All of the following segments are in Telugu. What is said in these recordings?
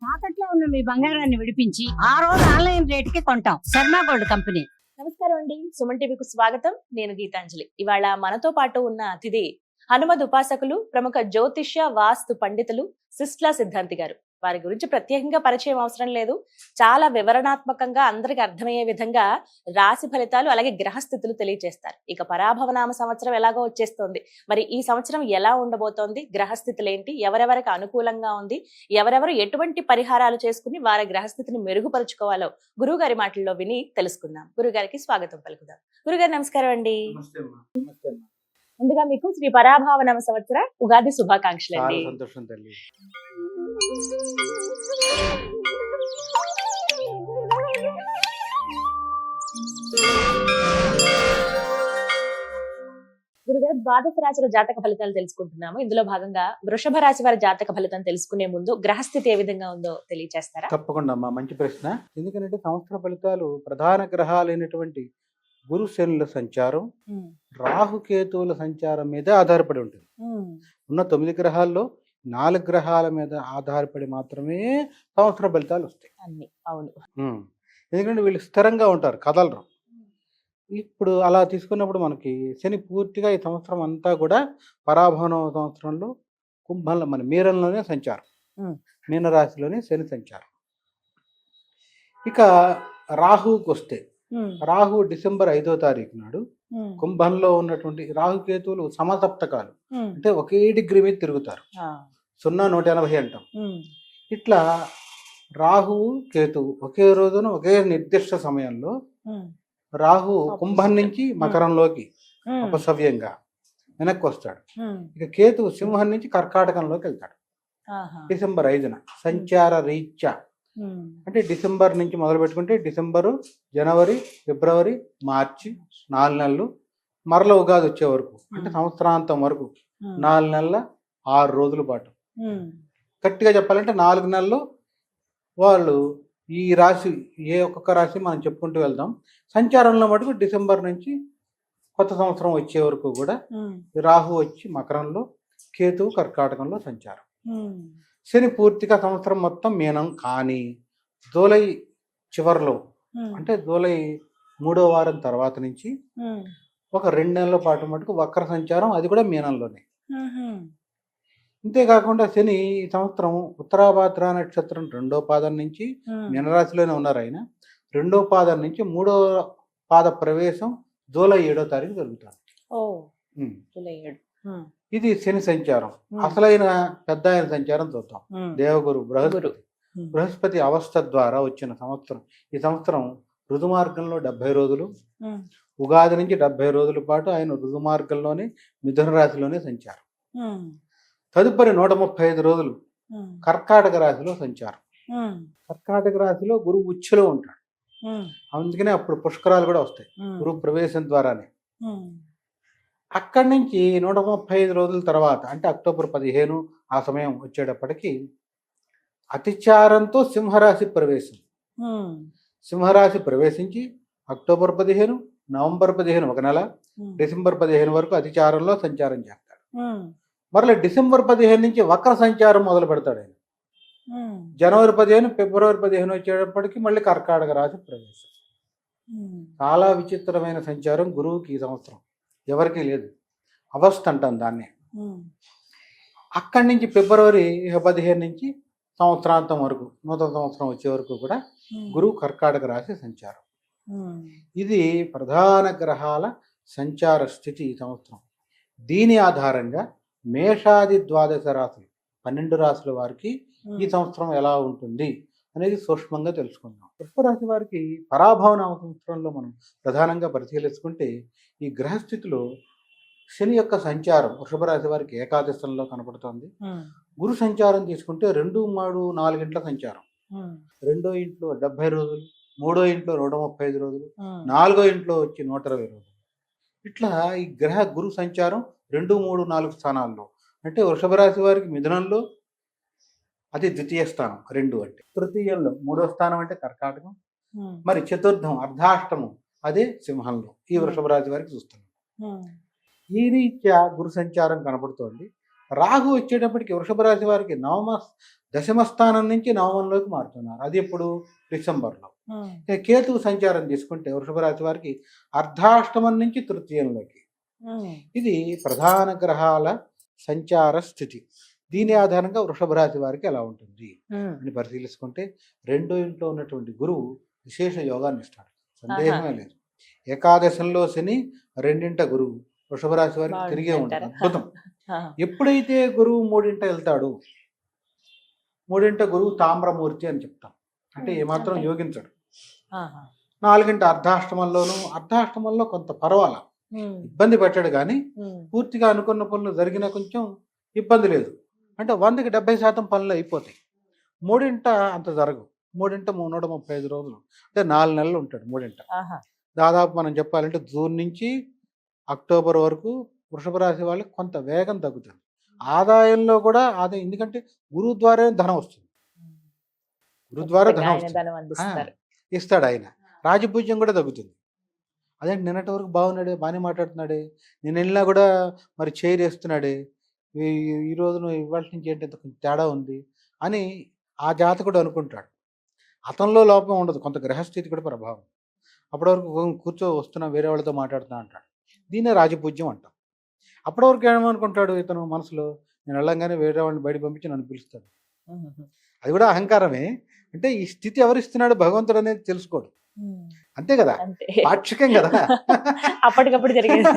తాకట్లో ఉన్న మీ బంగారాన్ని విడిపించి ఆ రోజు ఆన్లైన్ రేటుకి కొంటాం. Sharma gold company. నమస్కారం అండి. సుమన్ టీవీకు స్వాగతం. నేను గీతాంజలి. ఇవాళ మనతో పాటు ఉన్న అతిథి హనుమద్ ఉపాసకులు, ప్రముఖ జ్యోతిష్య వాస్తు పండితులు సిస్లా సిద్ధాంతి గారు. వారి గురించి ప్రత్యేకంగా పరిచయం అవసరం లేదు. చాలా వివరణాత్మకంగా అందరికి అర్థమయ్యే విధంగా రాశి ఫలితాలు అలాగే గ్రహస్థితులు తెలియజేస్తారు. ఇక పరాభవనామ సంవత్సరం ఎలాగో వచ్చేస్తోంది. మరి ఈ సంవత్సరం ఎలా ఉండబోతోంది, గ్రహస్థితులు ఏంటి, ఎవరెవరికి అనుకూలంగా ఉంది, ఎవరెవరు ఎటువంటి పరిహారాలు చేసుకుని వారి గ్రహస్థితిని మెరుగుపరుచుకోవాలో గురువు గారి మాటల్లో విని తెలుసుకుందాం. గురుగారికి స్వాగతం పలుకుదాం. గురుగారు నమస్కారం అండి. ముందుగా మీకు శ్రీ పరాభవనామ సంవత్సర ఉగాది శుభాకాంక్షలు అండి. సంతోషం తల్లి. గురుగారు, ద్వాదశ రాశుల జాతక ఫలితాలు తెలుసుకుంటున్నాము. ఇందులో భాగంగా వృషభ రాశి వారి జాతక ఫలితం తెలుసుకునే ముందు గ్రహస్థితి ఏ విధంగా ఉందో తెలియజేస్తారా? తప్పకుండా అమ్మా, మంచి ప్రశ్న. ఎందుకంటే సంవత్సర ఫలితాలు ప్రధాన గ్రహాలైనటువంటి గురు శనుల సంచారం, రాహుకేతువుల సంచారం మీద ఆధారపడి ఉంటుంది. ఉన్న 9 గ్రహాల్లో 4 గ్రహాల మీద ఆధారపడి మాత్రమే సంవత్సర ఫలితాలు వస్తాయి అన్ని. అవును. ఎందుకంటే వీళ్ళు స్థిరంగా ఉంటారు, కదలరు. ఇప్పుడు అలా తీసుకున్నప్పుడు మనకి శని పూర్తిగా ఈ సంవత్సరం అంతా కూడా పరాభవన సంవత్సరంలో కుంభంలో మన మీనంలోనే సంచారం, మీనరాశిలోనే శని సంచారం. ఇక రాహుకి వస్తే రాహు డిసెంబర్ 5వ తారీఖు నాడు కుంభంలో ఉన్నటువంటి రాహుకేతువులు సమసప్తకాలు, అంటే ఒకే డిగ్రీ మీద తిరుగుతారు. 0-180 అంటాం. ఇట్లా రాహువు కేతువు ఒకే రోజున ఒకే నిర్దిష్ట సమయంలో రాహు కుంభం నుంచి మకరంలోకి అపసవ్యంగా వెనక్కి వస్తాడు. ఇక కేతువు సింహం నుంచి కర్కాటకంలోకి వెళ్తాడు డిసెంబర్ 5న సంచార రీత్యా. అంటే డిసెంబర్ నుంచి మొదలు పెట్టుకుంటే డిసెంబరు, జనవరి, ఫిబ్రవరి, మార్చి 4 నెలలు, మరల ఉగాది వచ్చే వరకు అంటే సంవత్సరాంతం వరకు 4 నెలల 6 రోజుల పాటు. గట్టిగా చెప్పాలంటే 4 నెలలు వాళ్ళు ఈ రాశి, ఏ ఒక్కొక్క రాశి మనం చెప్పుకుంటూ వెళ్దాం. సంచారంలో మటుకు డిసెంబర్ నుంచి కొత్త సంవత్సరం వచ్చే వరకు కూడా రాహు వచ్చి మకరంలో, కేతువు కర్కాటకంలో సంచారం. శని పూర్తిగా సంవత్సరం మొత్తం మీనం. కానీ జూలై చివరిలో అంటే జూలై 3వ వారం తర్వాత నుంచి ఒక 2 నెలల పాటు మటుకు వక్ర సంచారం, అది కూడా మీనంలోనే. ఇంతేకాకుండా శని ఈ సంవత్సరం ఉత్తరాభాద్ర నక్షత్రం 2వ పాదం నుంచి మీనరాశిలోనే ఉన్నారు. ఆయన 2వ పాదం నుంచి 3వ పాద ప్రవేశం జూలై 7వ తారీఖు జరుగుతుంది. ఇది శని సంచారం. అసలైన పెద్ద ఆయన సంచారం చూద్దాం. దేవగురు బృహస్పతి అవస్థ ద్వారా వచ్చిన సంవత్సరం. ఈ సంవత్సరం ఋతుమార్గంలో 70 రోజులు, ఉగాది నుంచి 70 రోజుల పాటు ఆయన ఋతుమార్గంలోనే మిథున రాశిలోనే సంచారం. తదుపరి 135 రోజులు కర్కాటక రాశిలో సంచారం. కర్కాటక రాశిలో గురువు ఉచ్చులో ఉంటాడు. అందుకనే అప్పుడు పుష్కరాలు కూడా వస్తాయి గురువు ప్రవేశం ద్వారానే. అక్కడి నుంచి 135 రోజుల తర్వాత అంటే అక్టోబర్ 15 ఆ సమయం వచ్చేటప్పటికి అతిచారంతో సింహరాశి ప్రవేశం. సింహరాశి ప్రవేశించి అక్టోబర్ 15, నవంబర్ 15 ఒక నెల, డిసెంబర్ 15 వరకు అతిచారంలో సంచారం చేస్తాడు. మరలా డిసెంబర్ 15 నుంచి వక్ర సంచారం మొదలు పెడతాడు ఆయన. జనవరి 15, ఫిబ్రవరి 15 వచ్చేటప్పటికి మళ్ళీ కర్కాటక రాశి ప్రవేశం. చాలా విచిత్రమైన సంచారం గురువుకి ఈ సంవత్సరం, ఎవరికీ లేదు. అవస్థ అంటాం దాన్ని. అక్కడి నుంచి ఫిబ్రవరి 15 నుంచి సంవత్సరాంతం వరకు, నూతన సంవత్సరం వచ్చే వరకు కూడా గురువు కర్కాటక రాశి సంచారం. ఇది ప్రధాన గ్రహాల సంచార స్థితి ఈ సంవత్సరం. దీని ఆధారంగా మేషాది ద్వాదశ రాశులు 12 రాశుల వారికి ఈ సంవత్సరం ఎలా ఉంటుంది అనేది సూక్ష్మంగా తెలుసుకుందాం. వృషభరాశి వారికి పరాభవనామ సంవత్సరంలో మనం ప్రధానంగా పరిశీలించుకుంటే ఈ గ్రహస్థితిలో శని యొక్క సంచారం వృషభరాశి వారికి ఏకాదశంలో కనపడుతోంది. గురు సంచారం తీసుకుంటే 2, 3, 4 ఇంట్ల సంచారం. 2వ ఇంట్లో 70 రోజులు, 3వ ఇంట్లో 135 రోజులు, 4వ ఇంట్లో వచ్చి 120 రోజులు. ఇట్లా ఈ గ్రహ గురు సంచారం 2, 3, 4 స్థానాల్లో. అంటే వృషభరాశి వారికి మిథునంలో అది ద్వితీయ స్థానం 2 అంటే, తృతీయంలో 3వ స్థానం అంటే కర్కాటకం, మరి చతుర్థం అర్ధాష్టమం అదే సింహంలో ఈ వృషభ రాశి వారికి చూస్తున్నాం. ఈ రీత్యా గురు సంచారం కనపడుతోంది. రాహు వచ్చేటప్పటికి వృషభ రాశి వారికి నవమ దశమ స్థానం నుంచి నవమంలోకి మారుతున్నారు. అది ఎప్పుడు డిసెంబర్లో. ఇక కేతువు సంచారం తీసుకుంటే వృషభ రాశి వారికి అర్ధాష్టమం నుంచి తృతీయంలోకి. ఇది ప్రధాన గ్రహాల సంచార స్థితి. దీని ఆధారంగా వృషభ రాశి వారికి ఎలా ఉంటుంది అని పరిశీలించుకుంటే, రెండో ఇంట్లో ఉన్నటువంటి గురువు విశేష యోగాన్ని ఇస్తాడు, సందేహమే లేదు. ఏకాదశంలో శని, రెండింట గురువు, వృషభ రాశి వారికి తిరిగే ఉంటుంది, అద్భుతం. ఎప్పుడైతే గురువు మూడింట వెళ్తాడు, మూడింట గురువు తామ్రమూర్తి అని చెప్తాం, అంటే ఏమాత్రం యోగించడు. నాలుగింట అర్ధాష్టమంలో కొంత పర్వాలా, ఇబ్బంది పెట్టాడు, కానీ పూర్తిగా అనుకున్న పనులు జరిగినా కొంచెం ఇబ్బంది లేదు. అంటే 100కి 70% పనులు అయిపోతాయి. మూడింట అంత జరగవు. మూడింట 335 రోజులు, అంటే 4 నెలలు ఉంటాడు మూడింట. దాదాపు మనం చెప్పాలంటే జూన్ నుంచి అక్టోబర్ వరకు వృషభ రాశి వాళ్ళకి కొంత వేగం తగ్గుతుంది. ఆదాయంలో కూడా ఆదాయం, ఎందుకంటే గురువు ద్వారా ధనం వస్తుంది. గురువు ద్వారా ధనం వస్తుంది, ఇస్తాడు ఆయన. రాజపూజ్యం కూడా తగ్గుతుంది. అదే నిన్నటి వరకు బాగున్నాడే, బాగానే మాట్లాడుతున్నాడే, నేను వెళ్ళినా కూడా మరి చైర్ వేస్తున్నాడే, ఈ రోజు నువ్వు ఇవాళ నుంచి ఏంటి కొంచెం తేడా ఉంది అని ఆ జాతకుడు అనుకుంటాడు. అతనిలో లోపం ఉండదు, కొంత గ్రహస్థితి కూడా ప్రభావం. అప్పటి వరకు కూర్చో వస్తున్నా, వేరే వాళ్ళతో మాట్లాడుతున్నా అంటాడు. దీన్నే రాజపూజ్యం అంటాం. అప్పటి వరకు ఏమనుకుంటాడు ఇతను మనసులో, నేను వెళ్ళంగానే వేరే వాళ్ళని బయట పంపించి నన్ను పిలుస్తాడు. అది కూడా అహంకారమే. అంటే ఈ స్థితి ఎవరిస్తున్నాడు, భగవంతుడు అనేది తెలుసుకోడు, అంతే కదా, పాక్షికం కదా, అప్పటికప్పుడు జరిగేది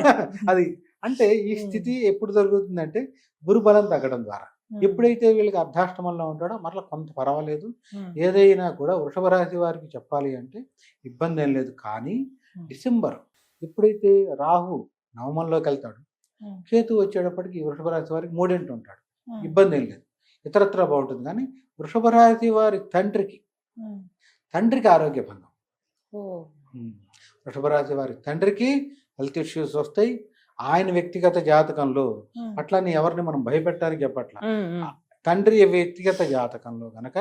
అది. అంటే ఈ స్థితి ఎప్పుడు జరుగుతుందంటే గురుబలం తగ్గడం ద్వారా. ఎప్పుడైతే వీళ్ళకి అర్ధాష్టమంలో ఉంటాడో మరలా కొంత పర్వాలేదు. ఏదైనా కూడా వృషభ రాశి వారికి చెప్పాలి అంటే ఇబ్బంది ఏం లేదు. కానీ డిసెంబర్ ఎప్పుడైతే రాహు నవమంలోకి వెళ్తాడు, కేతు వచ్చేటప్పటికి వృషభ రాశి వారికి మూడింటి ఉంటాడు, ఇబ్బంది ఏం లేదు, ఇతరత్ర బాగుంటుంది. కానీ వృషభ రాశి వారి తండ్రికి ఆరోగ్య భంగం. వృషభ రాశి వారి తండ్రికి హెల్త్ ఇష్యూస్ వస్తాయి. ఆయన వ్యక్తిగత జాతకంలో, అట్లానే ఎవరిని మనం భయపెట్టడానికి చెప్పట్ల, తండ్రి వ్యక్తిగత జాతకంలో గనక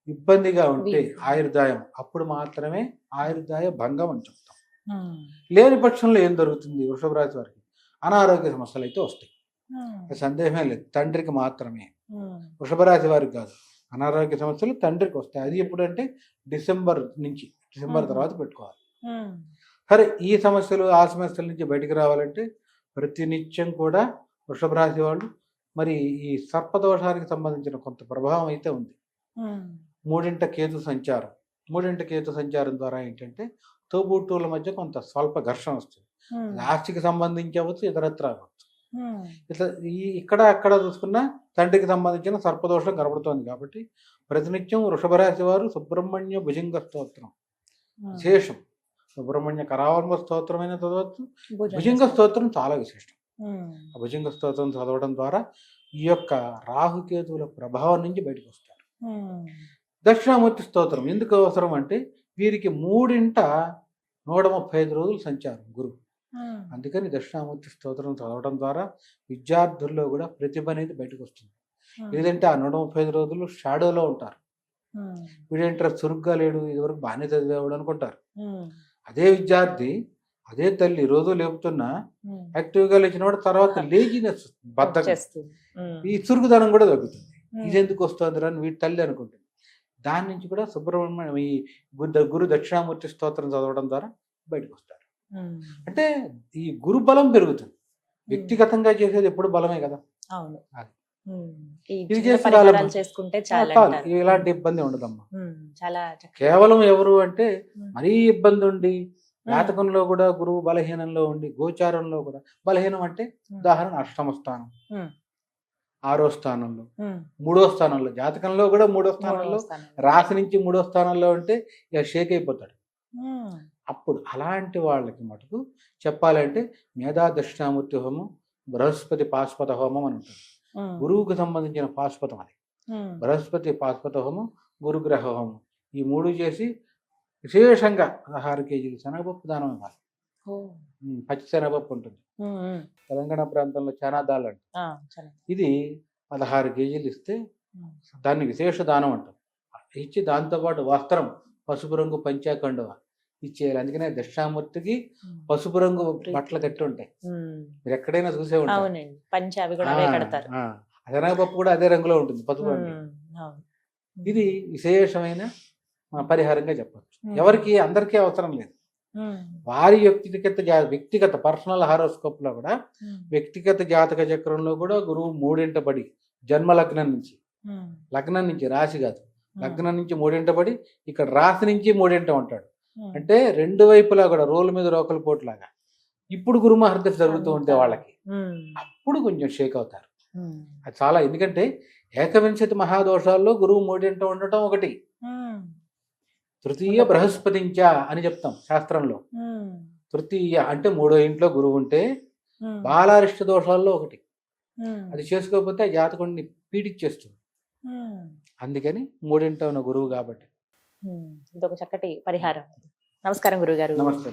ఇబ్బందిగా ఉంటే ఆయుర్దాయం, అప్పుడు మాత్రమే ఆయుర్దాయ భంగం అని చెప్తాం. లేని పక్షంలో ఏం జరుగుతుంది, వృషభ రాశి వారికి అనారోగ్య సమస్యలు అయితే వస్తాయి, సందేహమే లేదు. తండ్రికి మాత్రమే, వృషభ రాశి వారికి కాదు. అనారోగ్య సమస్యలు తండ్రికి వస్తాయి. అది ఎప్పుడంటే డిసెంబర్ తర్వాత పెట్టుకోవాలి. సరే, ఈ సమస్యలు ఆ సమస్యల నుంచి బయటికి రావాలంటే ప్రతినిత్యం కూడా వృషభ రాశి వాళ్ళు మరి ఈ సర్పదోషానికి సంబంధించిన కొంత ప్రభావం అయితే ఉంది. మూడింట కేతు సంచారం ద్వారా ఏంటంటే తోబుట్టువుల మధ్య కొంత స్వల్ప ఘర్షణ వస్తుంది. ఆస్తికి సంబంధించి అవ్వచ్చు, ఇతరత్ర అవ్వచ్చు. ఇట్లా ఇక్కడ అక్కడ చూసుకున్నా తండ్రికి సంబంధించిన సర్పదోషం కనబడుతోంది. కాబట్టి ప్రతినిత్యం వృషభ రాశి వారు సుబ్రహ్మణ్య భుజంగ స్తోత్రం విశేషం, సుబ్రహ్మణ్య కరావలంబ స్తోత్రమైన చదవచ్చు. భుజంగ స్తోత్రం చాలా విశేషం. ఆ భుజంగ స్తోత్రం చదవడం ద్వారా ఈ యొక్క రాహుకేతువుల ప్రభావం నుంచి బయటకు వస్తారు. దక్షిణామూర్తి స్తోత్రం ఎందుకు అవసరం అంటే వీరికి మూడింట 135 రోజులు సంచారం గురువు. అందుకని దక్షిణామూర్తి స్తోత్రం చదవడం ద్వారా విద్యార్థుల్లో కూడా ప్రతిభ అనేది బయటకు వస్తుంది. లేదంటే ఆ 135 రోజులు షాడోలో ఉంటారు. వీడేంటారు చురుగ్గా లేడు, ఇదివరకు బాగానే చదివేవాడు అనుకుంటారు. అదే విద్యార్థి, అదే తల్లి రోజు లేపుతున్నా యాక్టివ్గా లేచిన వాడు తర్వాత లేజినెస్, బద్ధకం, ఈ చురుకుదనం కూడా తగ్గుతుంది. ఇది ఎందుకు వస్తుంది అని వీడి తల్లి అనుకుంటుంది. దాని నుంచి కూడా సుబ్రహ్మణ్యం ఈ గురు దక్షిణామూర్తి స్తోత్రం చదవడం ద్వారా బయటకు వస్తారు. అంటే ఈ గురు బలం పెరుగుతుంది. వ్యక్తిగతంగా చేసేది ఎప్పుడు బలమే కదా. ఇది చేసుకుంటే ఇలాంటి ఇబ్బంది ఉండదమ్మా. కేవలం ఎవరు అంటే మరీ ఇబ్బంది ఉండి జాతకంలో కూడా గురువు బలహీనంలో ఉండి గోచారంలో కూడా బలహీనం అంటే ఉదాహరణ అష్టమ స్థానం, 6వ స్థానంలో, 3వ స్థానంలో, జాతకంలో కూడా 3వ స్థానంలో, రాశి నుంచి 3వ స్థానంలో ఉంటే ఇక షేక్ అయిపోతాడు. అప్పుడు అలాంటి వాళ్ళకి మటుకు చెప్పాలంటే మేధా దక్షిణామూర్తి హోమం, బృహస్పతి పాశుపత హోమం అని ఉంటుంది. గురువుకు సంబంధించిన పాశుపతం అది. బృహస్పతి పాశుపత హోమం, గురుగ్రహ హోమం, ఈ 3 చేసి విశేషంగా 16 కేజీలు శనగపప్పు దానం ఇవ్వాలి. పచ్చి శనగపప్పు ఉంటుంది, తెలంగాణ ప్రాంతంలో చానాదాలు అంటారు. ఇది 16 కేజీలు ఇస్తే దాన్ని విశేష దానం అంటాం. ఇచ్చి దాంతోపాటు వస్త్రం పసుపు రంగు పంచాకండువ ఇచ్చేయాలి. అందుకనే దక్షిణామూర్తికి పసుపు రంగు బట్టలు కట్టి ఉంటాయి, మీరు ఎక్కడైనా చూసే ఉంటారు. శనగపప్పు కూడా అదే రంగులో ఉంటుంది, పసుపు రంగు. అవును. ఇది విశేషమైన పరిహారంగా చెప్పచ్చు. ఎవరికి అందరికీ అవసరం లేదు. వారి వ్యక్తిగత పర్సనల్ హారోస్కోప్ లో కూడా, వ్యక్తిగత జాతక చక్రంలో కూడా గురువు 3 పడి జన్మ లగ్నం నుంచి రాశి కాదు, లగ్నం నుంచి 3 పడి ఇక్కడ రాశి నుంచి 3 ఉంటాడు. అంటే రెండు వైపులా కూడా రోలు మీద రోకల పోట్లాగా ఇప్పుడు గురు మహర్దశ జరుగుతూ ఉంటే వాళ్ళకి అప్పుడు కొంచెం షేక్ అవుతారు. అది చాలా, ఎందుకంటే ఏకవింశతి మహాదోషాల్లో గురువు 3 ఉండటం ఒకటి. తృతీయ బృహస్పతించ అని చెప్తాం శాస్త్రంలో. తృతీయ అంటే 3వ ఇంట్లో గురువు ఉంటే బాలారిష్ట దోషాల్లో ఒకటి. అది చేసుకోకపోతే జాతకుడిని పీడిచ్చేస్తుంది. అందుకని 3 ఉన్న గురువు కాబట్టి. ఇదొక చక్కటి పరిహారం. నమస్కారం గురుగారు. నమస్తే.